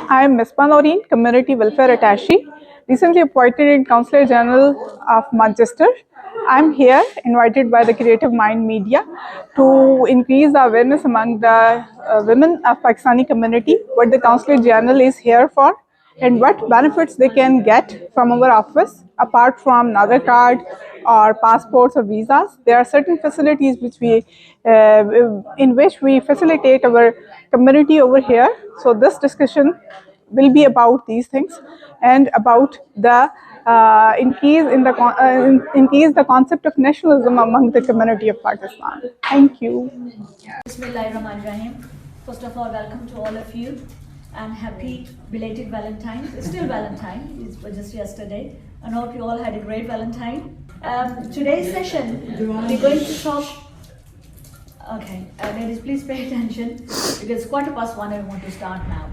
I am Misbah Noreen, Community Welfare Attaché, recently appointed in Consulate General of Manchester. I am here invited by the Creative Mind Media to increase the awareness among the women of Pakistani community, what the Consulate General is here for and what benefits they can get from our office apart from another card or passports or visas. There are certain facilities in which we facilitate our community over here. So this discussion will be about these things and about the increase the concept of nationalism among the community of Pakistan. Thank you. Bismillahirrahmanirrahim. First of all, welcome to all of you and happy belated Valentine's. It's still Valentine, it was just yesterday. I hope you all had a great Valentine. Today's session, we're going to talk. Okay, ladies, please pay attention because it's 1:15 and I want to start now.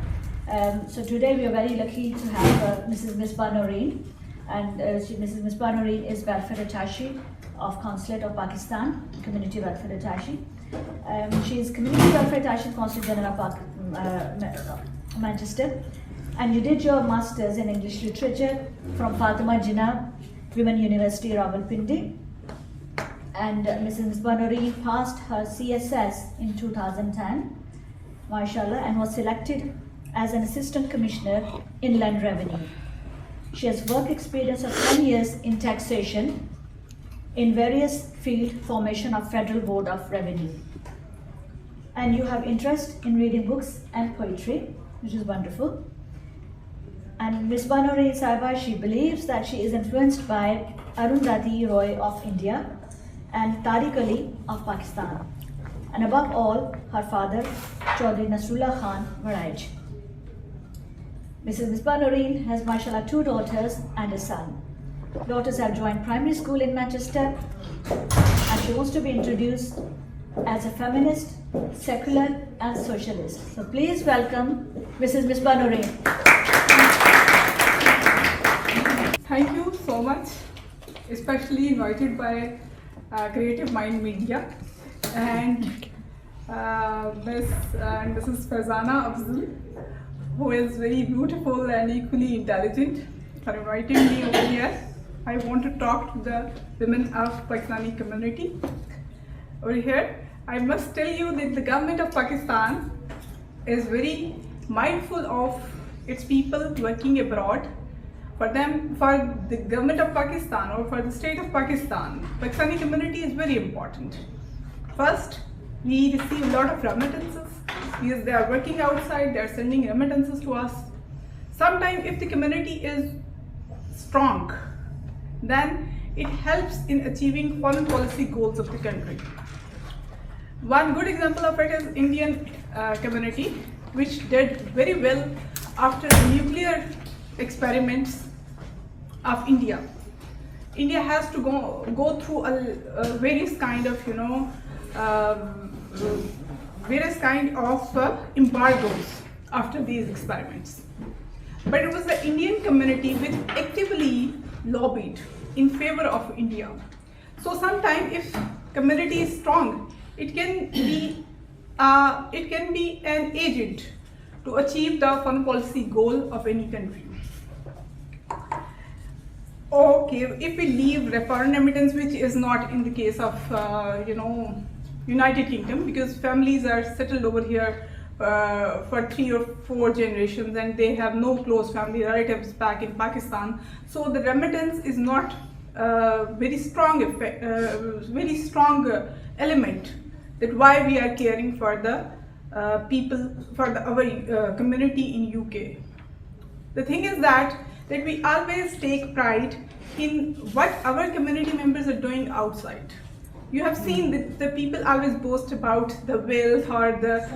So today we are very lucky to have Mrs. Misbah Noreen, and Mrs. Misbah Noreen is Welfare Attaché of Consulate of Pakistan, Community Welfare Attaché. She is Community Welfare Attaché, Consulate General of Manchester, and you did your Masters in English Literature from Fatima Jinnah Women University, Rawalpindi. And Mrs. Misbah Noreen passed her CSS in 2010, mashallah, and was selected as an Assistant Commissioner in Land Revenue. She has work experience of 10 years in taxation in various field formation of Federal Board of Revenue. And you have interest in reading books and poetry, which is wonderful. And Misbah Noreen Sahiba, she believes that she is influenced by Arundhati Roy of India and Tariq Ali of Pakistan, and above all, her father, Chaudhry Nasrullah Khan Waraj. Mrs. Misbah Noreen has, mashallah, 2 daughters and a son. Daughters have joined primary school in Manchester, and she wants to be introduced as a feminist, secular, and socialist. So please welcome Mrs. Misbah Noreen. Thank you so much, especially invited by Creative Mind Media and Mrs. Farzana Afzal, who is very beautiful and equally intelligent, for inviting me over here. I want to talk to the women of Pakistani community over here. I must tell you that the government of Pakistan is very mindful of its people working abroad. For the government of Pakistan or for the state of Pakistan, Pakistani community is very important. First, we receive a lot of remittances because they are working outside, they are sending remittances to us. Sometimes if the community is strong, then it helps in achieving foreign policy goals of the country. One good example of it is Indian community, which did very well after nuclear experiments of India. India has to go through various kind of embargoes after these experiments. But it was the Indian community which actively lobbied in favor of India. So sometimes if community is strong, it can be an agent to achieve the foreign policy goal of any country. Okay, if we leave foreign remittance, which is not in the case of United Kingdom, because families are settled over here for 3 or 4 generations and they have no close family relatives back in Pakistan. So the remittance is not very strong element that why we are caring for the people, for our community in UK. The thing is that we always take pride in what our community members are doing outside. You have seen that the people always boast about the wealth or the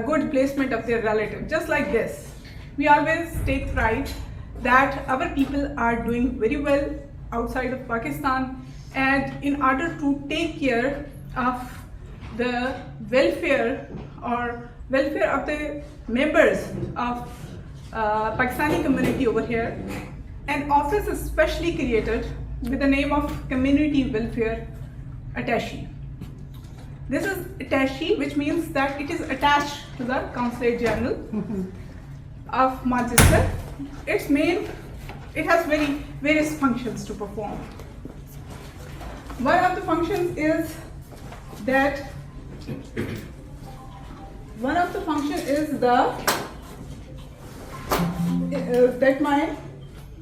good placement of their relative. Just like this, we always take pride that our people are doing very well outside of Pakistan, and in order to take care of the welfare of the members of Pakistani community over here, an office is specially created with the name of Community Welfare Attaché. This is attaché, which means that it is attached to the Consulate General of Manchester. It has various functions to perform. One of the functions is that that my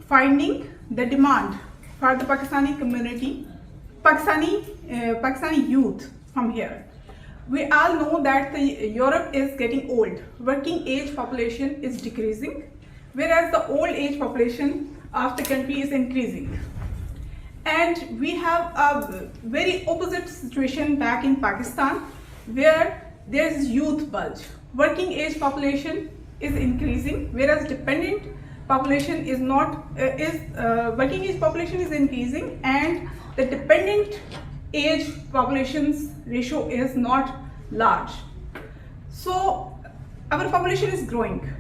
finding the demand for the Pakistani community, Pakistani youth from here. We all know that Europe is getting old. Working age population is decreasing, whereas the old age population of the country is increasing. And we have a very opposite situation back in Pakistan, where there is youth bulge. Working age population is increasing, whereas dependent population is not. Working age population is increasing, and the dependent age population's ratio is not large. So our population is growing,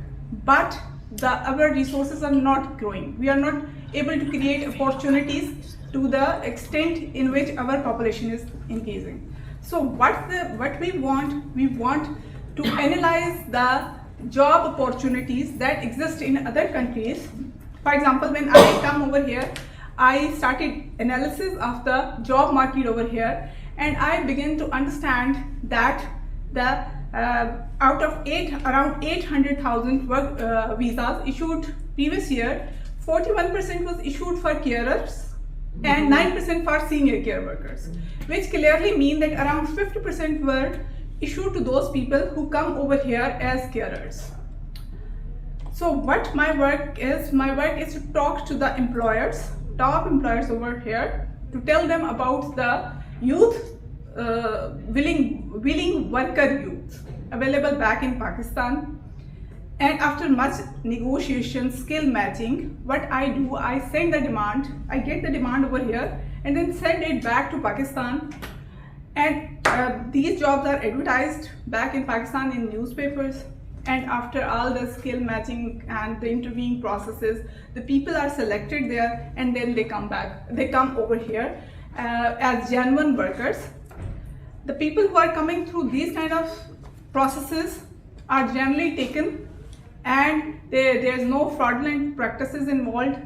but our resources are not growing. We are not able to create opportunities to the extent in which our population is increasing. So what we want to analyze the job opportunities that exist in other countries. For example, when I come over here, I started analysis of the job market over here, and I began to understand that the out of around 800,000 work visas issued previous year, 41% was issued for carers and 9% for senior care workers, which clearly mean that around 50% were issued to those people who come over here as carers. So what my work is to talk to the employers, top employers over here, to tell them about the youth, willing worker youth available back in Pakistan. And after much negotiation, skill matching, what I do, I send the demand, I get the demand over here and then send it back to Pakistan. And these jobs are advertised back in Pakistan in newspapers. And after all the skill matching and the interviewing processes, the people are selected there, and then they come back. They come over here as genuine workers. The people who are coming through these kind of processes are generally taken, and there's no fraudulent practices involved.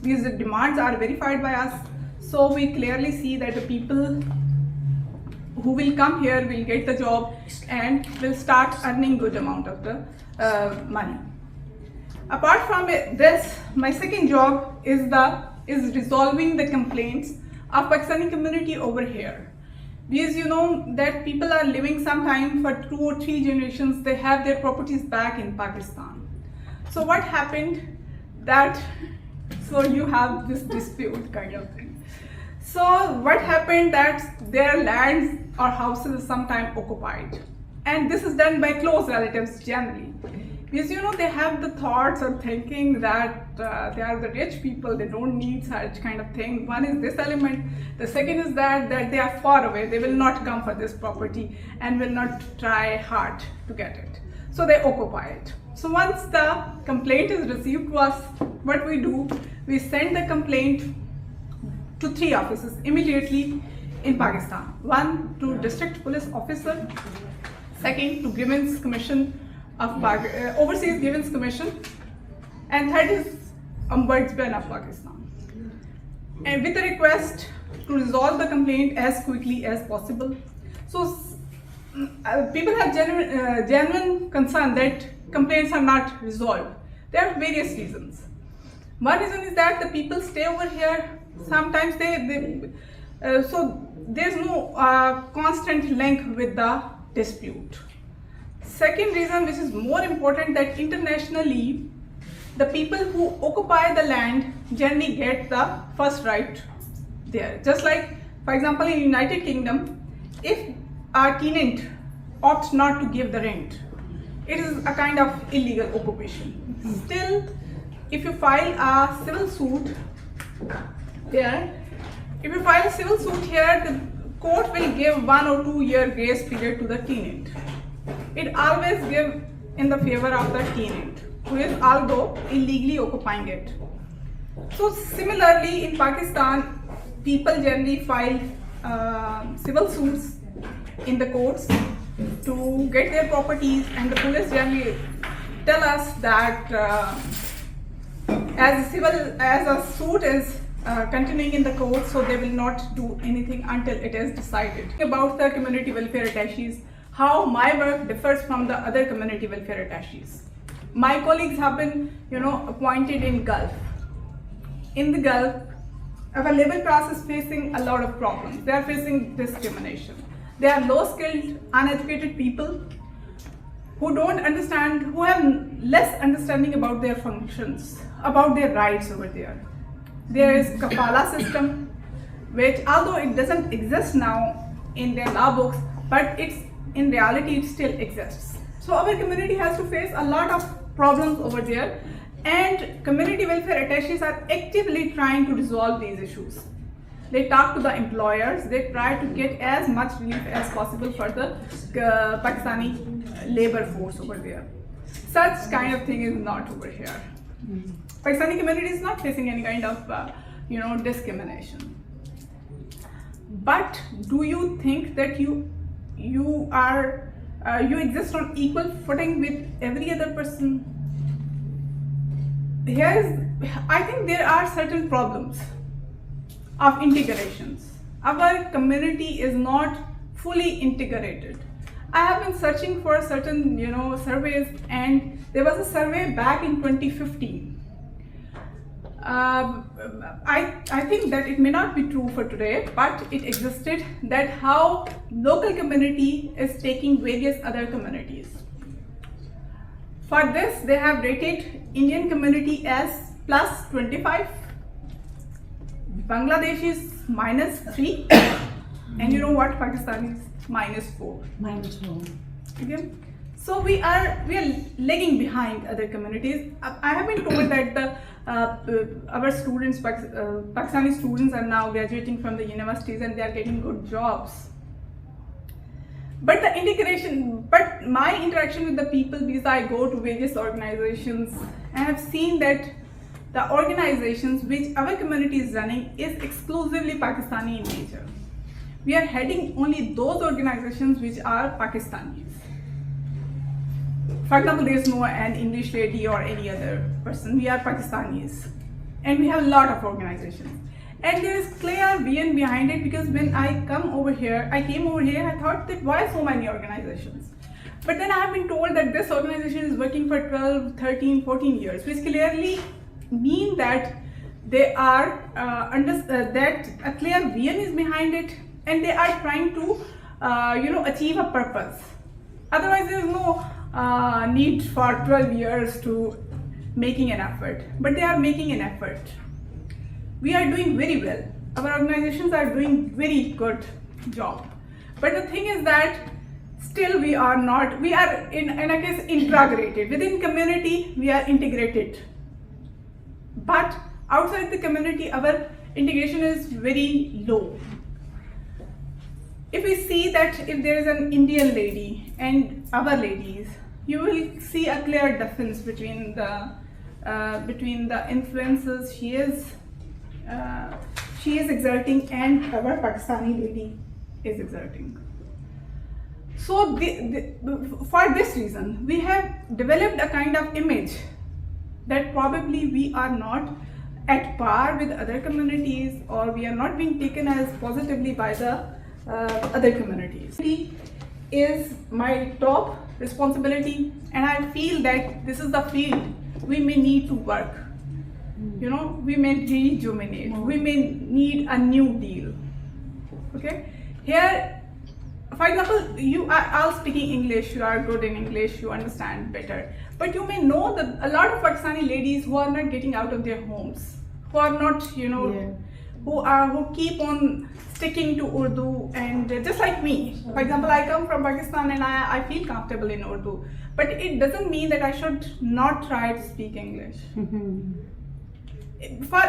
These demands are verified by us. So we clearly see that the people who will come here will get the job and will start earning good amount of the money. Apart from this, my second job is resolving the complaints of Pakistani community over here. Because you know that people are living sometime for 2 or 3 generations, they have their properties back in Pakistan. So what happened so you have this dispute kind of thing. So what happened that their lands or houses is sometimes occupied, and this is done by close relatives generally, because you know they have the thoughts or thinking that they are the rich people, they don't need such kind of thing. One is this element. The second is that they are far away, they will not come for this property and will not try hard to get it, so they occupy it. So once the complaint is received to us, what we do, we send the complaint to 3 offices immediately in Pakistan. One to District Police Officer, second to Grievance Commission of Overseas Grievance Commission, and third is Ombudsman of Pakistan. And with a request to resolve the complaint as quickly as possible. So people have genuine concern that complaints are not resolved. There are various reasons. One reason is that the people stay over here. Sometimes so there's no constant link with the dispute. Second reason, which is more important, that internationally the people who occupy the land generally get the first right there. Just like, for example, in United Kingdom, if a tenant opts not to give the rent, it is a kind of illegal occupation. Still, if you file a civil suit here, the court will give 1 or 2 year grace period to the tenant. It always gives in the favor of the tenant, who is although illegally occupying it. So similarly, in Pakistan, people generally file civil suits in the courts to get their properties, and the police generally tell us that as a suit is continuing in the court, so they will not do anything until it is decided. About the community welfare attaches, how my work differs from the other community welfare attaches. My colleagues have been, appointed in Gulf. In the Gulf, our labor class is facing a lot of problems. They are facing discrimination. They are low-skilled, uneducated people who don't understand, who have less understanding about their functions, about their rights over there. There is kafala system, which although it doesn't exist now in their law books, but in reality it still exists. So our community has to face a lot of problems over there, and community welfare attaches are actively trying to resolve these issues. They talk to the employers, they try to get as much relief as possible for the Pakistani labor force over there. Such kind of thing is not over here. Pakistani community is not facing any kind of discrimination. But do you think that you exist on equal footing with every other person? I think there are certain problems of integrations. Our community is not fully integrated. I have been searching for certain surveys, and there was a survey back in 2015. I think that it may not be true for today, but it existed, that how local community is taking various other communities. For this, they have rated Indian community as plus 25, Bangladesh is -3, and you know what, Pakistan is -4. -4. Okay, so we are lagging behind other communities. I have been told that our students, Pakistani students, are now graduating from the universities and they are getting good jobs. But my interaction with the people, because I go to various organizations, I have seen that the organizations which our community is running is exclusively Pakistani in nature. We are heading only those organizations which are Pakistanis. For example, there is no an English lady or any other person. We are Pakistanis, and we have a lot of organizations. And there is clear vision behind it, because when I came over here, I thought that why so many organizations? But then I have been told that this organization is working for 12, 13, 14 years, which clearly mean that they are that a clear vision is behind it, and they are trying to achieve a purpose. Otherwise, there is no need for 12 years to making an effort. But they are making an effort. We are doing very well. Our organizations are doing very good job. But the thing is that still we are not. We are in a case integrated within community. We are integrated. But outside the community, our integration is very low. If we see that if there is an Indian lady and our ladies, you will see a clear difference between the influences she is exerting and our Pakistani lady is exerting. So for this reason, we have developed a kind of image that probably we are not at par with other communities, or we are not being taken as positively by the other communities. Is my top responsibility, and I feel that this is the field we may need to work. We may rejuvenate, we may need a new deal. Okay, here, for example, you are all speaking English, you are good in English, you understand better, but you may know that a lot of Pakistani ladies who are not getting out of their homes, who are not, who keep on sticking to Urdu, and just like me. For example, I come from Pakistan and I feel comfortable in Urdu, but it doesn't mean that I should not try to speak English. For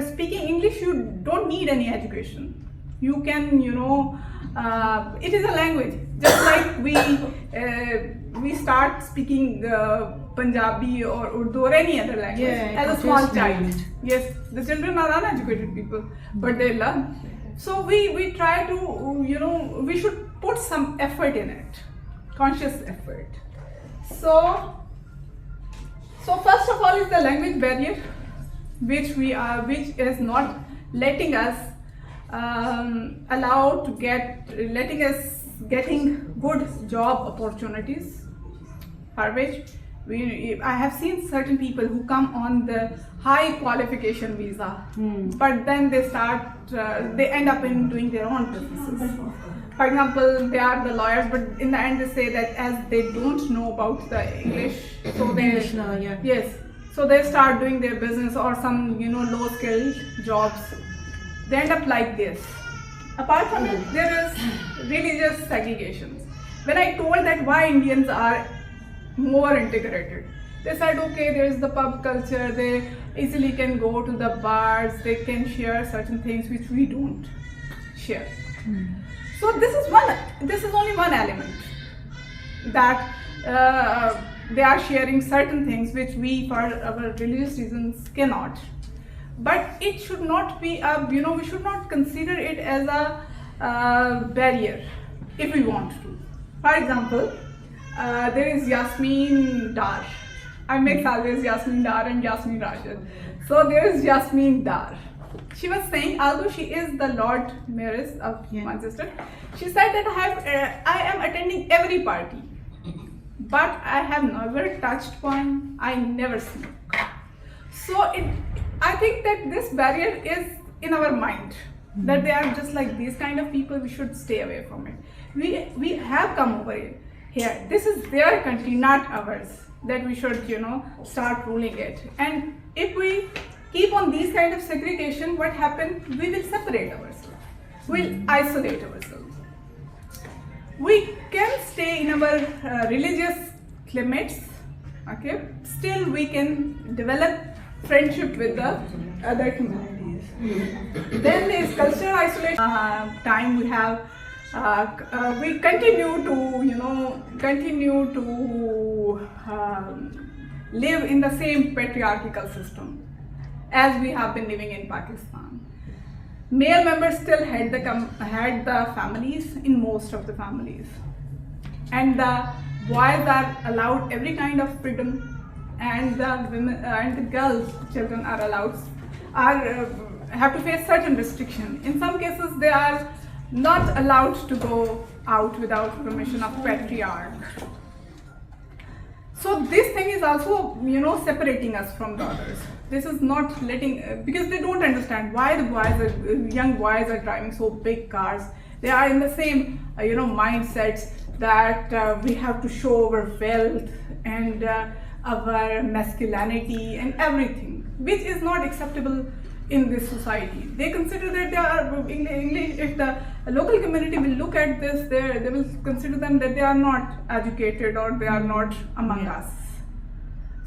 speaking English, you don't need any education. You can, it is a language. Just like we start speaking Punjabi or Urdu or any other language as a small child. Yes, the children are uneducated people, but they learn. So we try to, we should put some effort in it, conscious effort. So So first of all is the language barrier, which is not letting us getting good job opportunities, for which I have seen certain people who come on the high qualification visa, but then they end up in doing their own businesses. For example, they are the lawyers, but in the end they say that as they don't know about the English, so so they start doing their business or some low skilled jobs. They end up like this. Apart from it, there is religious segregations. When I told that why Indians are more integrated, they said, okay, there is the pub culture, they easily can go to the bars, they can share certain things which we don't share. So this is only one element, that they are sharing certain things which we, for our religious reasons, cannot. But it should not be we should not consider it as a barrier if we want to. For example, there is Yasmin Dar. I mix always Yasmin Dar and Yasmin Rashid. So there is Yasmin Dar. She was saying, although she is the Lord Mayoress of Manchester, she said that I am attending every party, but I have never touched one, I never smoke. So I think that this barrier is in our mind, that they are just like these kind of people, we should stay away from it. We have come over here. This is their country, not ours, that we should, start ruling it. And if we keep on these kind of segregation, what happens? We will separate ourselves. We'll isolate ourselves. We can stay in our religious limits, okay? Still we can develop friendship with the other communities. Then there is cultural isolation. Time we have, we continue to live in the same patriarchal system as we have been living in Pakistan. Male members still had the families in most of the families, and the boys are allowed every kind of freedom, and the women and the girls, children are have to face certain restriction. In some cases, they are not allowed to go out without permission of patriarch. So this thing is also, separating us from the others. This is not letting, because they don't understand why the young boys are driving so big cars. They are in the same, mindsets that we have to show our wealth and our masculinity and everything, which is not acceptable in this society. They consider that they are English. If the local community will look at this, they will consider them that they are not educated or they are not among us.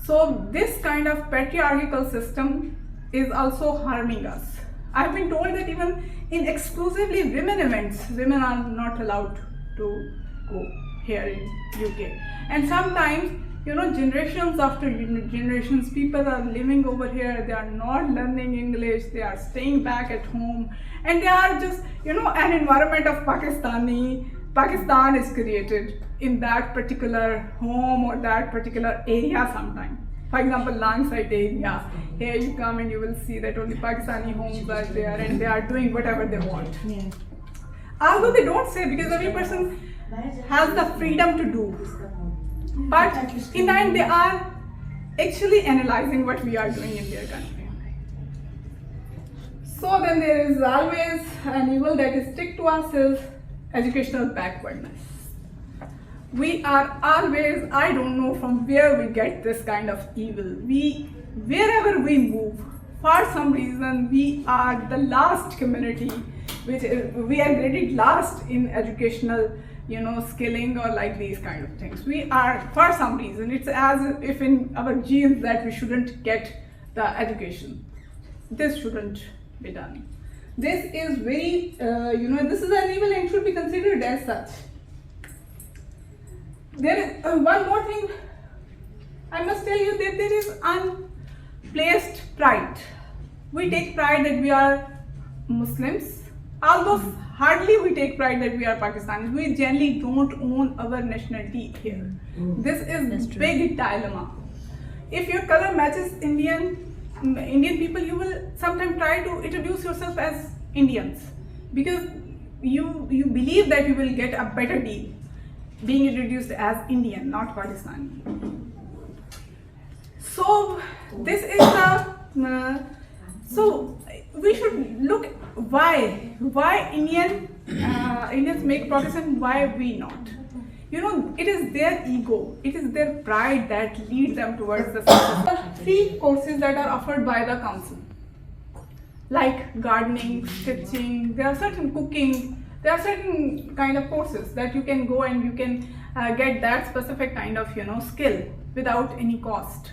So this kind of patriarchal system is also harming us. I've been told that even in exclusively women events, women are not allowed to go here in UK. And sometimes, generations after generations, people are living over here, they are not learning English, they are staying back at home, and they are just, an environment of Pakistan is created in that particular home or that particular area sometimes. For example, Langside area, here you come and you will see that only Pakistani homes are there and they are doing whatever they want. Yeah. Although they don't say, because every person has the freedom to do. But in the end, they are actually analyzing what we are doing in their country. So then there is always an evil that is stick to us is educational backwardness. We are always, I don't know from where we get this kind of evil. Wherever we move, for some reason, we are the last community, we are graded last in educational, skilling or like these kind of things. We are, for some reason, it's as if in our genes that we shouldn't get the education. This shouldn't be done. This is very, this is an evil and should be considered as such. There is one more thing I must tell you, that there is unplaced pride. We take pride that we are Muslims, although hardly we take pride that we are Pakistanis. We generally don't own our nationality here. This is big dilemma. if your color matches Indian people, you will sometimes try to introduce yourself as Indians, because you believe that you will get a better deal being introduced as Indian, not Pakistani. So this is the so we should look why Indians make progress and why we not. It is their ego, it is their pride that leads them towards the success. There are 3 courses that are offered by the council, like gardening, stitching, there are certain cooking, there are certain kind of courses that you can go and you can get that specific kind of skill without any cost.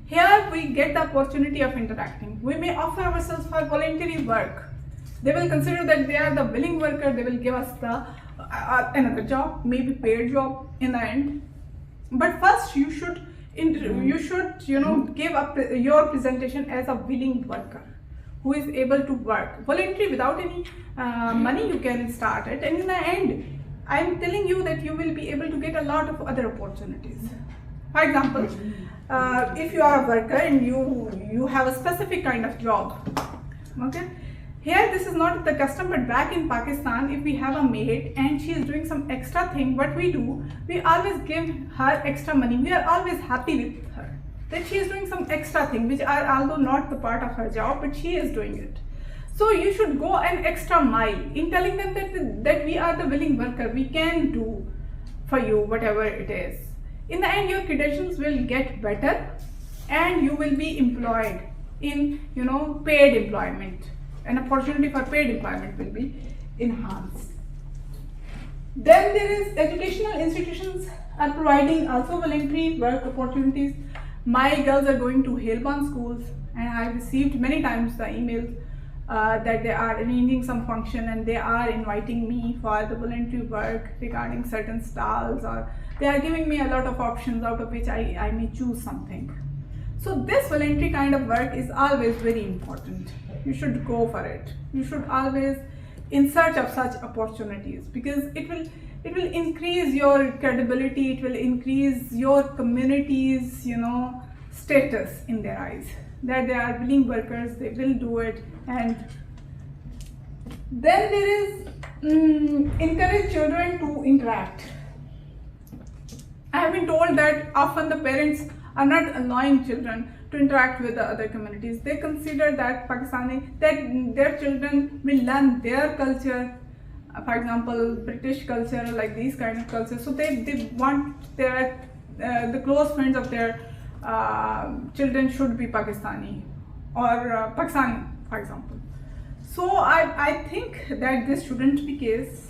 Here we get the opportunity of interacting. We may offer ourselves for voluntary work. They will consider that they are the willing worker, they will give us the another job, maybe paid job in the end. But first you should give up your presentation as a willing worker who is able to work voluntary without any money. You can start it, and in the end I'm telling you that you will be able to get a lot of other opportunities. For example, if you are a worker and you have a specific kind of job, okay, here this is not the custom, but back in Pakistan, if we have a maid and she is doing some extra thing, what we do, we always give her extra money. We are always happy with her that she is doing some extra thing, which are although not the part of her job, but she is doing it. So you should go an extra mile in telling them that we are the willing worker, we can do for you whatever it is. In the end, your credentials will get better and you will be employed in paid employment. An opportunity for paid employment will be enhanced. Then there is educational institutions are providing also voluntary work opportunities. My girls are going to Helban schools, and I received many times the emails that they are arranging some function and they are inviting me for the voluntary work regarding certain stalls, or they are giving me a lot of options out of which I may choose something. So this voluntary kind of work is always very important. You should go for it. You should always in search of such opportunities, because it will increase your credibility, it will increase your community's status in their eyes, that they are willing workers, they will do it. And then there is encourage children to interact. I have been told that often the parents are not allowing children to interact with the other communities. They consider that their children will learn their culture, for example, British culture, like these kind of cultures. So they want the close friends of their children should be Pakistani or Pakistani, for example. So I think that this shouldn't be the case.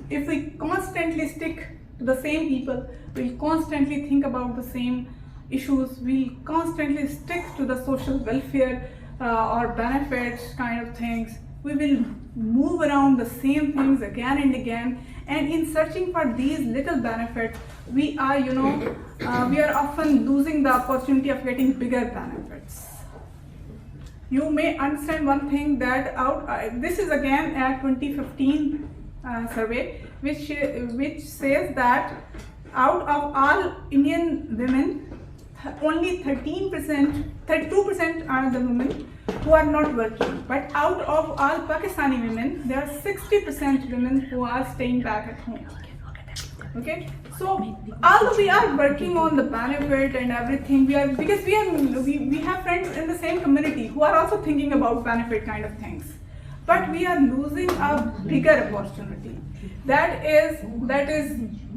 If we constantly stick to the same people, we'll constantly think about the same issues, we'll constantly stick to the social welfare or benefits kind of things, we will move around the same things again and again, and in searching for these little benefits, we are often losing the opportunity of getting bigger benefits. You may understand one thing that this is again a 2015 survey which says that out of all Indian women, only 32% are the women who are not working. But out of all Pakistani women, there are 60% women who are staying back at home. Okay, so although we are working on the benefit and everything, because we have friends in the same community who are also thinking about benefit kind of things, but we are losing a bigger opportunity. That is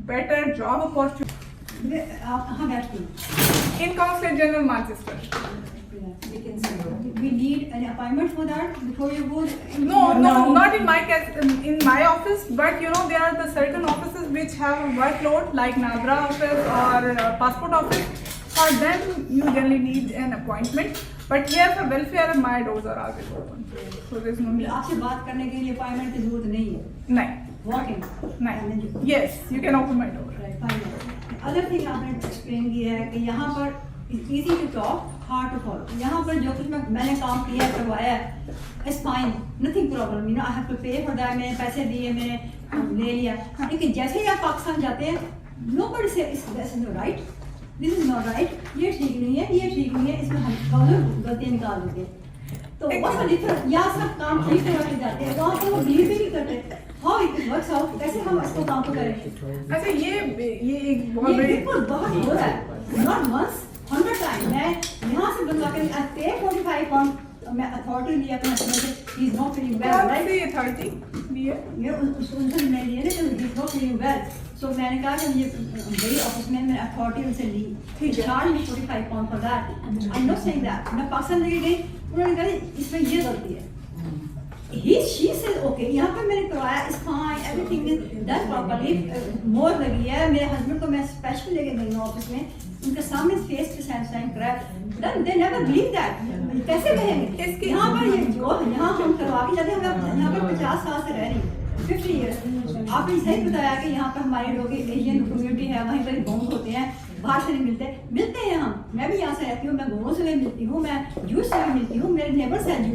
better job opportunity. In Consulate General Manchester. We need an appointment for that before you go? No, not in my case, in my office, but there are the certain offices which have a workload, like Nadra office or passport office. For them, you generally need an appointment. But here for welfare, my doors are always open. So there's no need. आपसे बात करने के लिए appointment की जरूरत नहीं है. नहीं. Walk-in. नहीं. Yes, you can open my door. Right, fine. Other thing आपने explain किया है कि यहाँ पर it's easy to talk, hard to follow. यहाँ पर जो कुछ मैंने काम किया है, करवाया है, it's fine, nothing problem. I have to pay for that. मैंने पैसे दिए, मैंने ले लिया. लेकिन जैसे ही आप पाकिस्तान जाते हैं, nobody says this is right. This is not right, ये ठीक नहीं है, ये ठीक नहीं है, इसमें हम गलतियाँ निकाल देंगे। तो वहाँ डिफरेंट यहाँ सब काम ठीक करवा के जाते हैं, वहाँ पर वो बिलीव ही नहीं करते। हाउ इट वर्क्स आउट, कैसे हम इसको काम को करें। अच्छा ये एक बहुत बड़ी बिल्कुल बहुत हो रहा है, नॉट वंस 100 टाइम। मैं यहाँ से बनवा के आई पे 45 पाउंड, मैं अथॉरिटी लिया अपने हस्बैंड से, he is not feeling well, right. कौन सी अथॉरिटी लिए? मैं उनसे नहीं लिए ना, he is not feeling well, so मैंने कहा कि मुझे गई ऑफिस में, मैंने अथॉरिटी उनसे ली, ठीक है। Charge me 45 pound for that. I am not saying that. मैं पाकिस्तान लेके गई, उन्होंने कहा इसमें ये गलती है। She said okay, यहाँ पे मैंने करवाया, is fine, everything is done properly, मोर लगी है। मेरे हस्बैंड को मैं स्पेशल लेके गई हूँ ऑफिस में, उनके सामने फेस टू साइन कराया, दे नेवर बिलीव दैट। कैसे कहेंगे इसके यहाँ पर ये जो यहाँ हम करवा के जाते हैं, हम यहाँ पर 50 साल से रह रही हूँ, 50 ईयर्स। आपने सही बताया कि यहाँ पर हमारे लोग एशियन कम्युनिटी है, वहीं पर बॉन्ड होते हैं, बाहर से नहीं मिलते हैं हम। मैं भी यहाँ से रहती हूँ, मैं गोरों से भी मिलती हूँ, मैं जूस से भी मिलती हूँ, मेरे नेबर्स हैं जू,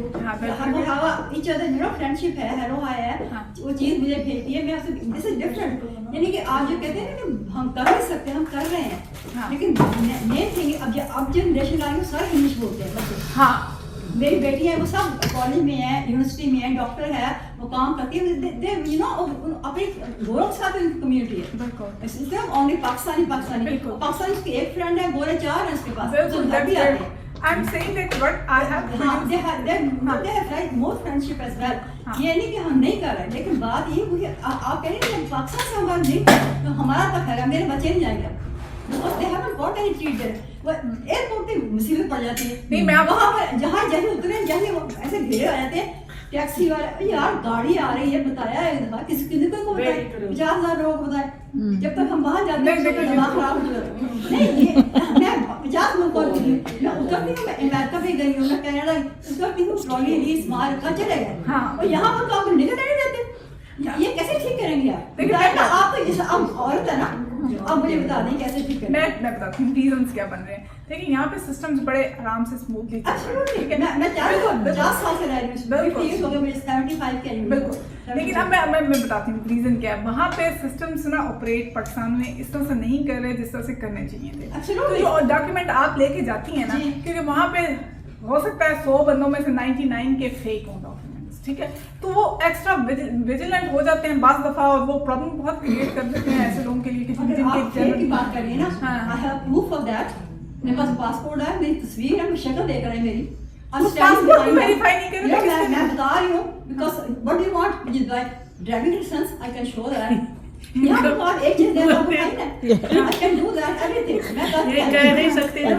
each other you know friendship है, हेलो हाय है, वो चीज़ मुझे भेजती है, मैं उससे दिस इज डिफरेंट। यानी कि आप जो कहते हैं ना कि हम कर नहीं सकते, हम कर रहे हैं, लेकिन मेन थिंग अब जनरेशन आ रही है सारे इंग्लिश बोलते हैं। हाँ, मेरी बेटी है, वो सब कॉलेज में है, यूनिवर्सिटी में है, डॉक्टर है, वो काम करती है, यू नो अपने गोरों के साथ उनकी कम्युनिटी है, इसलिए ओनली पाकिस्तानी पाकिस्तानी उसकी एक फ्रेंड है, गोरे 4 हैं उसके पास, जो घर भी आते हैं। I'm saying that what I have they have right more friendship as well। ये नहीं कि हम नहीं कर रहे, लेकिन बात ये हुई, आप कह रहे हैं पाकिस्तान से हमारा लिंक, तो हमारा तो खैर मेरे बच्चे नहीं जाएंगे, because they haven't got any treat there। वो एयरपोर्ट पे मुसीबत पड़ जाती है। नहीं, मैं वहाँ पर जहाँ उतरे ऐसे घेरे आ जाते हैं टैक्सी वाले, यार गाड़ी आ रही है, बताया है दफा, किसी को बताए, 50,000 लोगों को बताए, जब तक हम वहाँ जाते हैं दिमाग खराब हो जाता है। नहीं, मैं 50 लोगों को मैं उतरती हूँ, मैं अमेरिका भी गई हूँ, मैं कनाडा उतरती हूँ, ट्रॉली ली, स्मार रखा, चले गए। और यहाँ पर तो आपको निकल नहीं देते, ये कैसे ठीक करेंगे आप? आप अब औरत है ना, अब मुझे बता दें कैसे ठीक करें। मैं बताती हूँ रीजंस क्या बन रहे हैं। देखिए यहाँ पे सिस्टम्स बड़े आराम से स्मूथली चल रहे हैं, ठीक है। मैं 50 साल से रह रही हूँ, 50 years हो गए मुझे, 75 के लिए। बिल्कुल, लेकिन अब मैं बताती हूँ रीजन क्या है। वहाँ पे सिस्टम्स ना ऑपरेट पाकिस्तान में इस तरह से नहीं कर रहे जिस तरह से करने चाहिए थे। तो जो डॉक्यूमेंट आप लेके जाती हैं ना, क्योंकि वहाँ पे हो सकता है 100 बंदों में से 99 के फेक हों डॉक्यूमेंट्स, ठीक है, तो वो एक्स्ट्रा विजिलेंट हो जाते हैं बाज़ दफ़ा, और वो प्रॉब्लम बहुत क्रिएट कर देते हैं ऐसे लोगों के लिए कि जिनके की बात करिए ना, I have proof of that, मेरे पास पासपोर्ट है, मेरी तस्वीर है, शक्ल देख रहे हैं मेरी, पासपोर्ट वेरीफाई नहीं कर रहे। मैं बता रही हूँ, because what do you want, मुझे driving licence I can show that. यहाँ पर बहुत एक चीज देना है, I can do that everything. मैं कह नहीं सकती ना,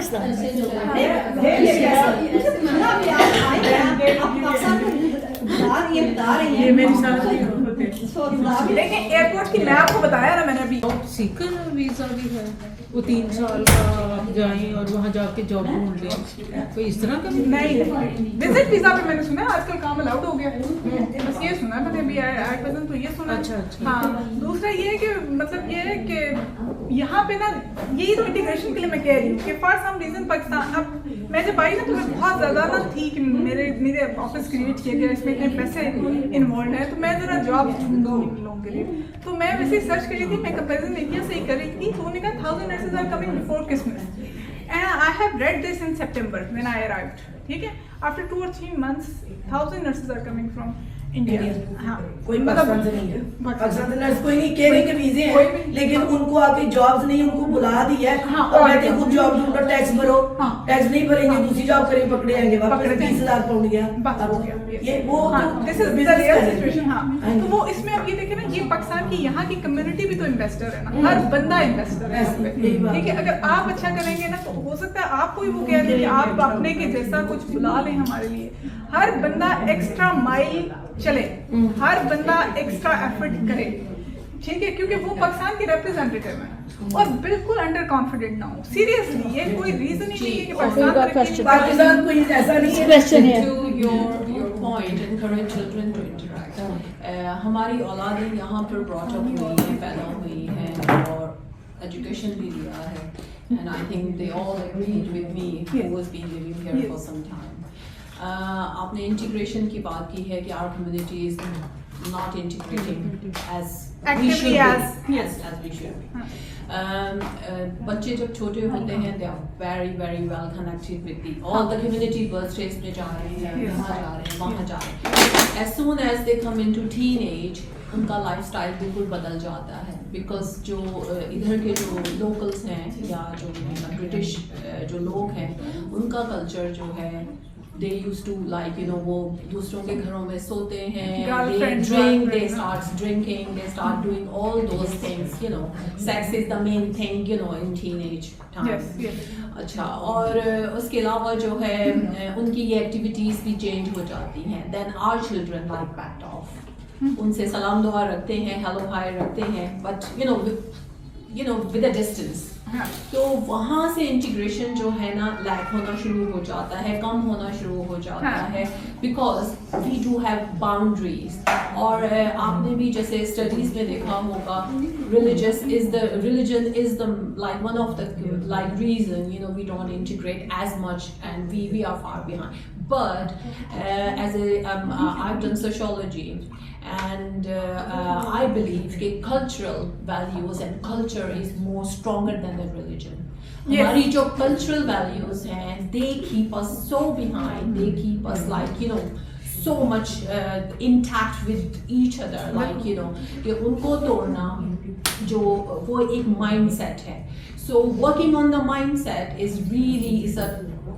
बता रही ये मेरे साथ लेकिन एयरपोर्ट की मैं आपको बताया ना, मैंने अभी सीकर वीजा भी है, वो 3 साल का आप जाएं और वहाँ जाके जॉब ढूंढ लें, कोई इस तरह का नहीं। विजिट वीजा पे मैंने सुना है आजकल काम अलाउड हो गया, बस ये सुना है, मैंने अभी आए तो ये सुना। अच्छा। हाँ, दूसरा ये है कि मतलब ये है कि यहाँ पे ना यही तो इंटीग्रेशन के लिए मैं कह रही हूँ कि फॉर सम रीजन पाकिस्तान, अब मैं जब आई ना तो मैं बहुत ज़्यादा ना थी कि मेरे ऑफिस क्रिएट किया गया, इसमें इतने पैसे इन्वॉल्व है, तो मैं ज़रा जॉब ढूंढूँ इन लोगों के लिए। तो मैं वैसे सर्च कर रही थी, मैं कंपेरिजन इंडिया से ही कर रही थी, तो उन्होंने कहा 1000 nurses are coming before Christmas, and I have read this in September when I arrived, ठीक है, after 2 or 3 months 1000 nurses are coming from India। हाँ, कोई पाकिस्तान से नहीं है, पाकिस्तान से नर्स कोई नहीं, कह रही के वीजे हैं, लेकिन उनको आके जॉब्स नहीं, उनको बुला दिया है, और कहते हैं खुद जॉब ढूंढो, टैक्स भरो, टैक्स नहीं भरेंगे दूसरी जॉब करेंगे, पकड़े जाएंगे, वापस 30,000 पाउंड गया, ये वो this is the real situation. हाँ, तो वो इसमें अब ये देखें ना, ये पाकिस्तान की यहाँ की कम्युनिटी भी तो इन्वेस्टर है ना, हर बंदा इन्वेस्टर है, ठीक है। अगर आप अच्छा करेंगे ना, तो हो सकता है आपको ही वो कह दें कि आप अपने के जैसा कुछ बुला लें हमारे लिए। हर बंदा एक्स्ट्रा माइल चले, हर बंदा एक्स्ट्रा एफर्ट करे, ठीक है, क्योंकि वो पाकिस्तान के रिप्रेजेंटेटिव हैं, और बिल्कुल अंडर कॉन्फिडेंट ना हो। सीरियसली ये कोई रीजन ही नहीं है कि पाकिस्तान कोई ऐसा नहीं है। To your point, encourage children to interact. हमारी औलादें यहाँ पर brought up हुई हैं, पैदा हुई हैं, और एजुकेशन भी लिया है, and I think they all agreed with me who has been living here for some time. आपने इंटीग्रेशन की बात की है कि our community is not integrating as Actively we should as- be, yes. as we should be. बच्चे जब छोटे होते हैं they are very very well connected with the all the community birthdays में जा रहे हैं, यहाँ जा रहे हैं, वहाँ जा रहे हैं. As soon as they come into teenage, उनका लाइफस्टाइल बिल्कुल बदल जाता है, बिकॉज जो इधर के जो लोकल्स हैं या जो ब्रिटिश जो लोग हैं, उनका कल्चर जो है they used to like वो दूसरों के घरों में सोते हैं, they drink, they start drinking, they start doing all those things, sex is the main thing in teenage time. Yes, yes. अच्छा, और उसके अलावा जो है उनकी ये एक्टिविटीज भी चेंज हो जाती हैं. then our children like backed off, उनसे सलाम दुआ रखते हैं, हेलो हाय रखते हैं, but with a distance. तो वहाँ से इंटीग्रेशन जो है ना लैक होना शुरू हो जाता है, कम होना शुरू हो जाता है, because we do have boundaries. और आपने भी जैसे स्टडीज में देखा होगा, religion is the like one of the like reason we don't integrate as much, and we are far behind. But as I've done sociology, and I believe that cultural values and culture is more stronger than the religion. Yes. हमारी जो cultural values हैं, they keep us so behind, they keep us like so much intact with each other, like कि उनको तोड़ना जो वो एक mindset है. So working on the mindset is really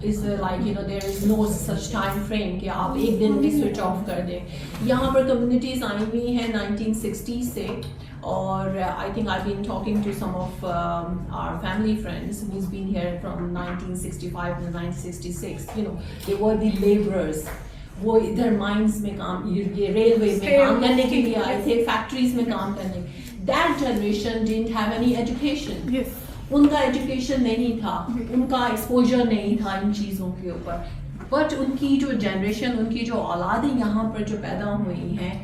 is like there is no such time frame कि आप एक दिन में switch off कर दें. यहाँ पर communities आई हुई हैं 1960 से, और I think I've been talking to some of our family friends who's been here from 1965 to 1966. They were the laborers. वो इधर माइंस में काम, ये रेलवे में काम करने के लिए आए थे, फैक्ट्रीज में काम करने. That generation didn't have any education. Yes. उनका एजुकेशन नहीं था, उनका एक्सपोजर नहीं था इन चीज़ों के ऊपर. बट उनकी जो जनरेशन, उनकी जो औलादें यहाँ पर जो पैदा हुई हैं,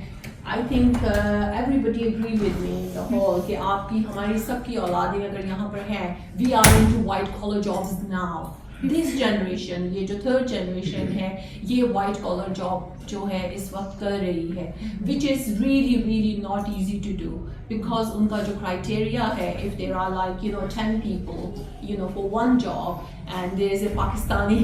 I think everybody agree with me in the whole कि आपकी हमारी सबकी औलादें अगर यहाँ पर हैं, we are into white collar jobs now. This generation, ये जो थर्ड जनरेशन है, ये वाइट कॉलर जॉब जो है इस वक्त कर रही है, which is really really not easy to do, because उनका जो क्राइटेरिया है, if there are like 10 people for one job and there is a Pakistani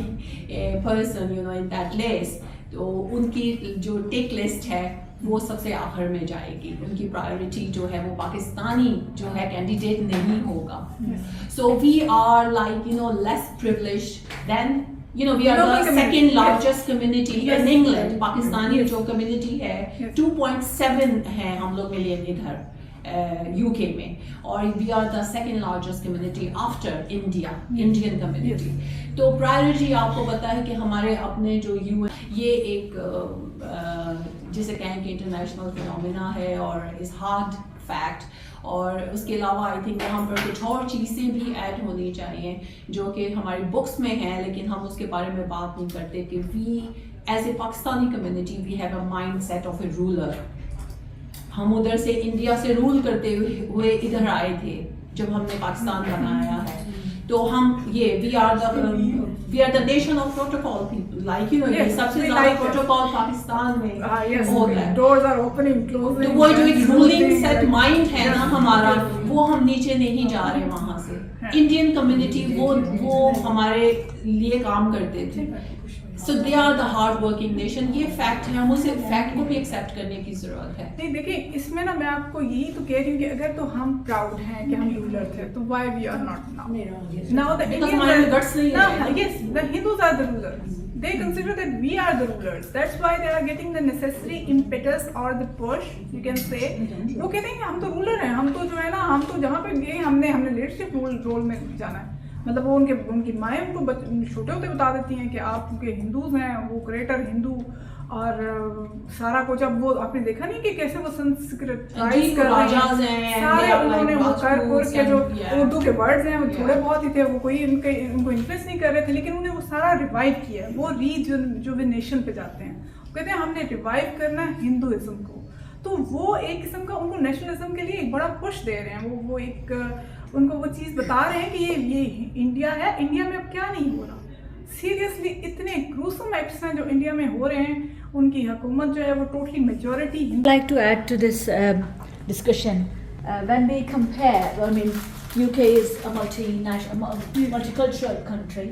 person in that list, तो उनकी जो टिक लिस्ट है वो सबसे आखिर में जाएगी. उनकी प्रायोरिटी जो है वो पाकिस्तानी जो है कैंडिडेट नहीं होगा. So we are like less privileged than we are the second largest community in England. Pakistani जो community है 2.7 है हम लोग मिलियन इधर UK में, और we are the second largest community after India, Indian community. तो प्रायोरिटी आपको पता है कि हमारे अपने जो ये एक जिसे कहें कि इंटरनेशनल फिनोमिना है और इस हार्ड फैक्ट. और उसके अलावा आई थिंक यहाँ पर कुछ और चीज़ें भी ऐड होनी चाहिए जो कि हमारी बुक्स में हैं, लेकिन हम उसके बारे में बात नहीं करते कि we as a Pakistani community we have a mindset of a ruler. हम उधर से इंडिया से रूल करते हुए इधर आए थे जब हमने पाकिस्तान बनाया है, तो हम ये we are the nation of protocol people, like सबसे ज़्यादा प्रोटोकॉल पाकिस्तान में होता है. Doors are opening, closing. तो वो जो एक रूलिंग सेट माइंड है ना हमारा, वो हम नीचे नहीं जा रहे वहाँ से. इंडियन कम्युनिटी वो हमारे लिए काम करते थे. So they are the hard working nation. ये फैक्ट है, हम उसे फैक्ट को भी एक्सेप्ट करने की जरूरत है. नहीं देखिए, इसमें ना मैं आपको यही तो कह रही हूँ कि अगर तो हम प्राउड हैं कि हम रूलर थे, तो why we are not now? Now the Because हमारे में guts नहीं है. Yes, the Hindus are the rulers. They consider that we are the rulers. That's why they are getting the necessary impetus or the push, you can say. वो कहते हैं कि हम तो रूलर हैं, हम तो जो है ना, हम तो जहाँ पे गए हमने लीडरशिप रोल में जाना है. मतलब वो उनकी माएँ उनको छोटे होते बता देती हैं कि आप उनके हिंदूज हैं, वो ग्रेटर हिंदू, और सारा कुछ. अब वो आपने देखा नहीं कि कैसे वो संस्कृत कर रहे हैं, सारे उन्होंने वो कर के जो उर्दू के वर्ड्स हैं वो थोड़े बहुत ही थे, वो कोई उनको इन्फ्लुएंस नहीं कर रहे थे, लेकिन उन्होंने वो सारा रिवाइव किया. वो रिजुवेनेशन पे जाते हैं, वो कहते हैं हमने रिवाइव करना है हिंदुइज्म को. तो वो एक किस्म का उनको नेशनलिज्म के लिए एक बड़ा पुश दे रहे हैं. वो एक उनको वो चीज़ बता रहे हैं कि ये इंडिया है, इंडिया में अब क्या नहीं हो रहा. सीरियसली इतने ग्रूसम एक्ट्स हैं जो इंडिया में हो रहे हैं, उनकी हुकूमत जो है वो totally majority. I'd like to add to this discussion. When we compare, I mean, UK is a multicultural country,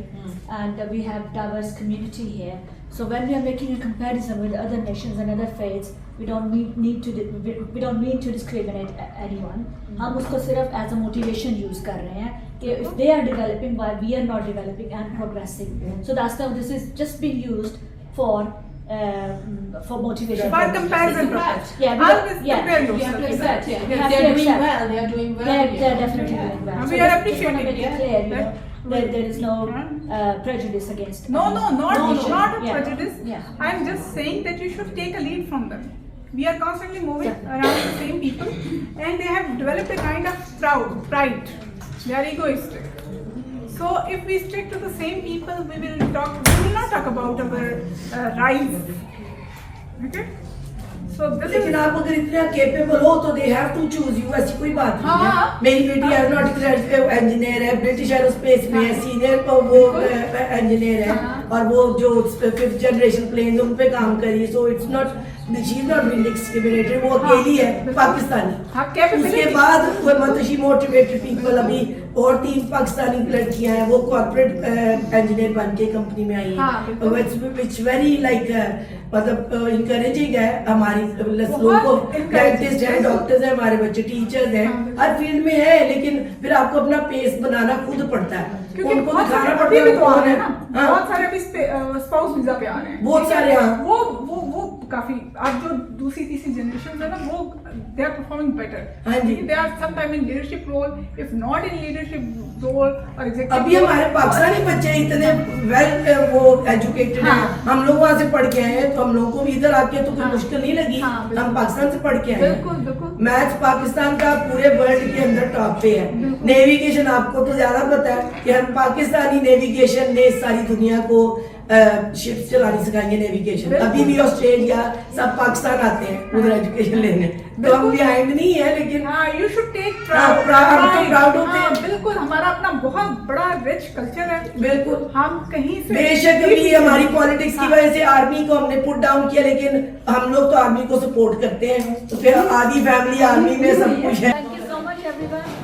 and we have diverse community here. So when we are making a comparison with other nations and other faiths, we don't mean to discriminate anyone. हम उसको सिर्फ as a motivation use कर रहे हैं कि if they are developing, why we are not developing and progressing. So that's how this is just being used for motivation. For comparison purpose. Yeah, Always yeah, compare You have yourself. to accept, yeah. We have They're to doing accept. well, they're doing well. They're definitely doing well. We So are just wanna appreciating, make it yeah. clear, you know, that there is no prejudice against. No, not No, a yeah. prejudice. Yeah. I'm just saying that you should take a lead from them. We are constantly moving around the same people, and they have developed a kind of pride. They are egoistic. So if we stick to the same people, we will not talk about our rise. Okay? So this लेकिन is. आप अगर इतना capable हो तो they have to choose you, ऐसी कोई बात नहीं है। हाँ। मेरी बेटी एरोनॉटिकल इंजीनियर है, ब्रिटिश एरोस्पेस में है, सीनियर वो इंजीनियर है, और वो जो 5th जनरेशन प्लेन उन पे काम करी। So it's not, she is not being discriminated, वो अकेली है पाकिस्तानी। उसके बाद शी मोटिवेटेड पीपल, अभी और 3 पाकिस्तानी लड़कियां हैं, वो कॉर्पोरेट इंजीनियर बन के कंपनी में आई हैं, व्हिच वेरी लाइक मतलब इंकरेजिंग है। हमारी लोगों को साइंटिस्ट हैं, डॉक्टर्स हैं, हमारे बच्चे टीचर्स हैं, हर फील्ड में है, लेकिन फिर आपको अपना पेस बनाना खुद पड़ता है, क्योंकि उनको बहुत दिखाना सारे पड़ता अभी भी तो आ है रहे हैं ना, हाँ। बहुत सारे अभी स्पाउस वीजा पे आ रहे हैं, बहुत सारे, हाँ। वो काफी आज जो दूसरी तीसरी जनरेशन है ना, वो दे आर परफॉर्मिंग बेटर। हाँ जी। They are some time in leadership role, if not in leadership role और एग्जीक्यूटिव। अभी हमारे पाकिस्तानी बच्चे इतने वेल वो एजुकेटेड हैं, हम लोग वहाँ से पढ़ के आए हैं, तो हम लोगों को भी इधर आके तो कोई मुश्किल नहीं लगी। हम पाकिस्तान से पढ़ के आए हैं। बिल्कुल। मैथ्स पाकिस्तान का पूरे वर्ल्ड के अंदर टॉप पे है। नेविगेशन आपको तो ज्यादा पता है कि हम पाकिस्तानी नेविगेशन ने सारी दुनिया को शिप्स चलानी सिखाएंगे नेविगेशन। अभी भी ऑस्ट्रेलिया सब पाकिस्तान आते हैं उधर एजुकेशन लेने, तो हम बिहाइंड नहीं है, लेकिन यू शुड टेक प्राउड होते हैं। बिल्कुल, हमारा अपना बहुत बड़ा रिच कल्चर है। बिल्कुल, हम कहीं से बेशक अभी हमारी पॉलिटिक्स की वजह से आर्मी को हमने पुट डाउन किया, लेकिन हम लोग तो आर्मी को सपोर्ट करते हैं, तो फिर आधी फैमिली आर्मी में सब कुछ है। Thank you so much, everyone.